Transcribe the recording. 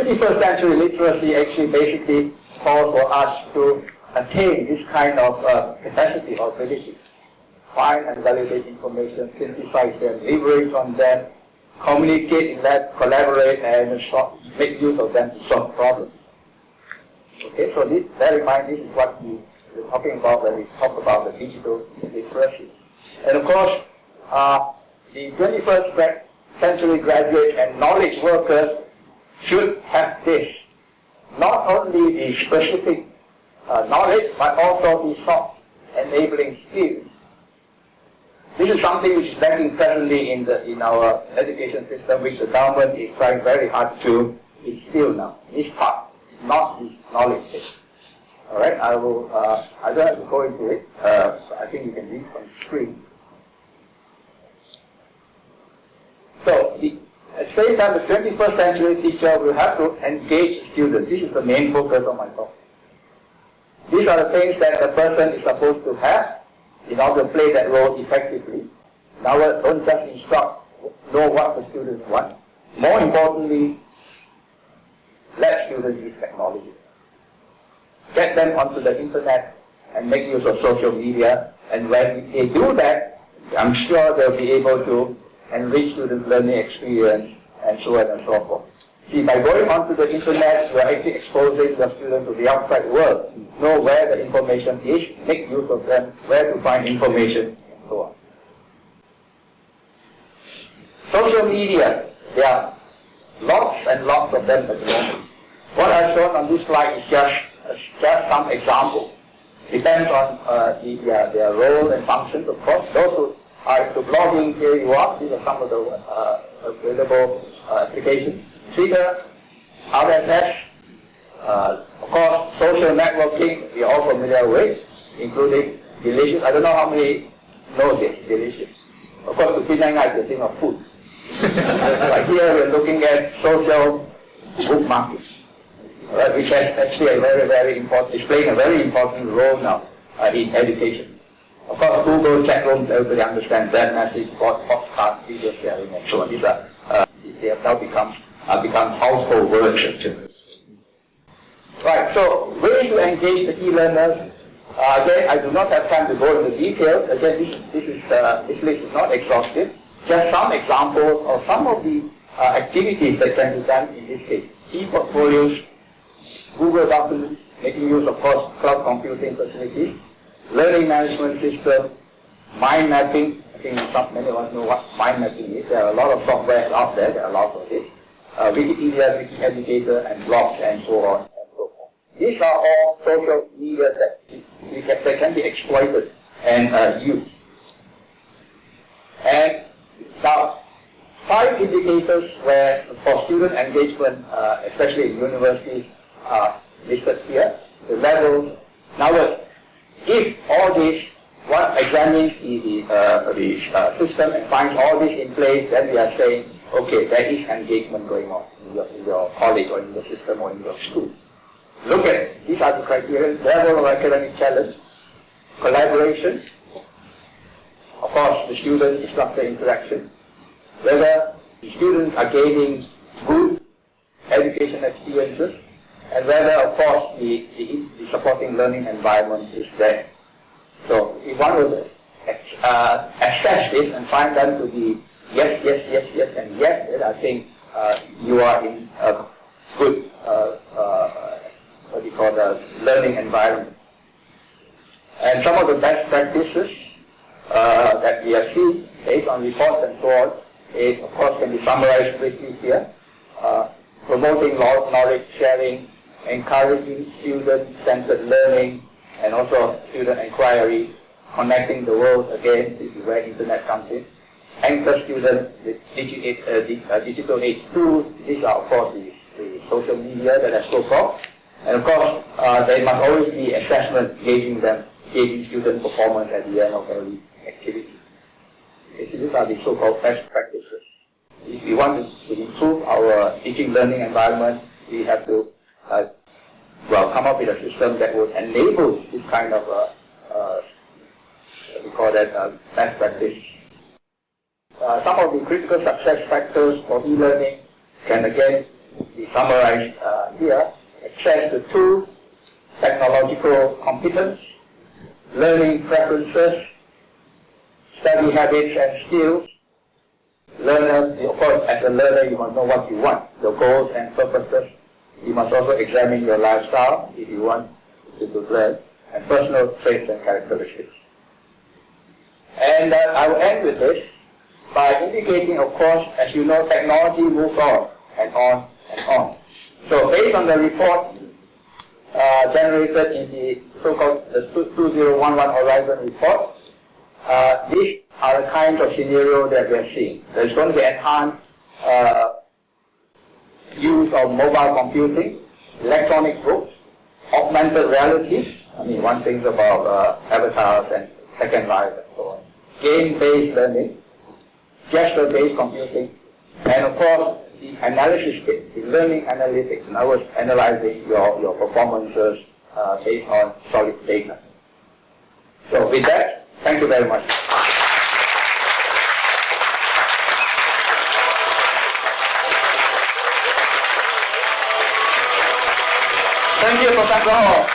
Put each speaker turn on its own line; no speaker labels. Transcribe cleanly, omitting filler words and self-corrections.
21st century literacy actually basically calls for us to attain this kind of capacity or ability. Find and validate information, synthesize them, leverage on them, communicate in that, collaborate, and make use of them to solve problems. Okay, so bear in mind, this is what we're talking about when we talk about the digital literacy. And of course, the 21st century graduates and knowledge workers should have this. Not only the specific knowledge, but also the soft enabling skills. This is something which is lacking presently in our education system, which the government is trying very hard to instill now. This part, not this knowledge base. All right, I don't have to go into it. I think you can read from the screen. So, at the same time, the 21st century teacher will have to engage students. This is the main focus of my talk. These are the things that the person is supposed to have in order to play that role effectively. Now, don't just instruct, know what the students want. More importantly, let students use technology. Get them onto the internet and make use of social media. And when they do that, I'm sure they'll be able to enrich students' learning experience and so on and so forth. See, by going onto the internet, you are actually exposing the students to the outside world. Know where the information is, make use of them, where to find information, and so on. Social media, there are lots and lots of them at the moment. What I've shown on this slide is just some examples. Depends on their role and functions, of course. Those who are into blogging, here you are. These are some of the available applications. Twitter, RSS, of course, social networking, we are all familiar with, including Delicious. I don't know how many know this, Delicious. Of course, to Penang, I can think of food. Like here, we're looking at social bookmarking, which is actually a very, very important, is playing a very important role now in education. Of course, Google chat rooms, everybody understands that, message, podcast, video sharing, and so on. These are, they have now become household words. Right, so ways to engage the e-learners. Again, I do not have time to go into details. Again, this list is not exhaustive. Just some examples of some of the activities that can be done in this case. E-portfolios, Google Documents, making use of course cloud computing facilities, learning management system, mind mapping. I think many of us know what mind mapping is. There are a lot of software out there that allow for this. Wikipedia, Wikieducator, and blogs, and so on and so forth. These are all social media that can be exploited and used. And now, 5 indicators where for student engagement, especially in universities, are listed here. The levels. Now, if all this, one examines the system and finds all this in place, then we are saying, okay, there is engagement going on in your college or in your system or in your school. Look at, these are the criteria: level of academic challenge, collaboration, of course the student-instructor interaction, whether the students are gaining good education experiences, and whether, of course, the supporting learning environment is there. So if one will assess this and find them to be yes, yes, yes, yes, and yes, then I think you are in a good, what do you call the learning environment. And some of the best practices that we have seen based on reports and so on is, of course, can be summarized briefly here. Promoting knowledge sharing, encouraging student-centered learning, and also student inquiry, connecting the world, again, this is where internet comes in. Anchor students with digital age tools. These are, of course, the social media that I spoke of. And of course, there must always be assessment gauging student performance at the end of every activity. Okay, so these are the so-called best practices. If we want to improve our teaching learning environment, we have to come up with a system that would enable this kind of we call that best practice. Some of the critical success factors for e-learning can again be summarized here. Access to tools, technological competence, learning preferences, study habits and skills. Learner, of course, as a learner, you must know what you want, your goals and purposes. You must also examine your lifestyle if you want to learn, and personal traits and characteristics. And I will end with this by indicating, of course, as you know, technology moves on and on and on. So based on the report generated in the so-called 2011 Horizon report, these are the kinds of scenarios that we are seeing. There's going to be enhanced use of mobile computing, electronic books, augmented reality. I mean, one thinks about avatars and Second Life and so on. Game-based learning, gesture-based computing, and of course, the analysis bit, the learning analytics. In other words, analyzing your performances based on solid data. So with that, thank you very much. Thank you, Professor Hall.